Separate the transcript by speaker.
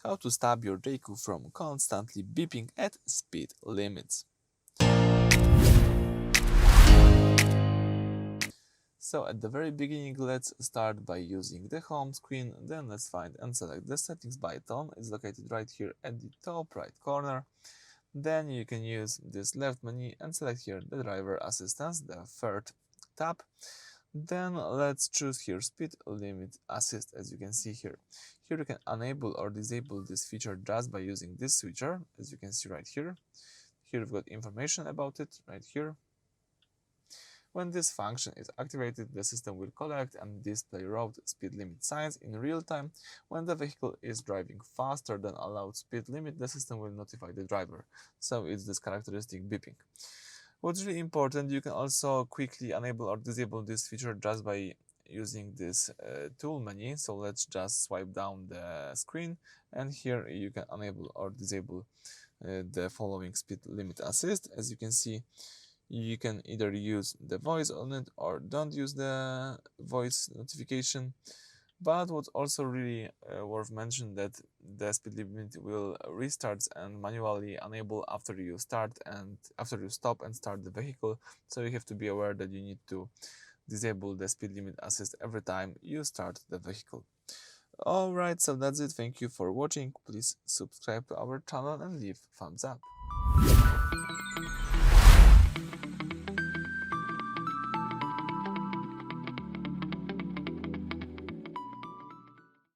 Speaker 1: how to stop your JAECOO from constantly beeping at speed limits. So at the very beginning, let's start by using the home screen. Then let's find and select the settings button. It's located right here at the top right corner. Then you can use this left menu and select here the driver assistance, the third tab. Then let's choose here speed limit assist. As you can see here, you can enable or disable this feature just by using this switcher. As you can see right here, we've got information about it right here. When this function is activated, the system will collect and display road speed limit signs in real time. When the vehicle is driving faster than allowed speed limit, the system will notify the driver. So it's this characteristic beeping. What's really important, you can also quickly enable or disable this feature just by using this tool menu. So let's just swipe down the screen, and here you can enable or disable the following speed limit assist. As you can see, you can either use the voice on it or don't use the voice notification. But what's also really worth mentioning that the speed limit will restart and manually enable after you stop and start the vehicle. So you have to be aware that you need to disable the speed limit assist every time you start the vehicle. Alright, so that's it. Thank you for watching. Please subscribe to our channel and leave thumbs up.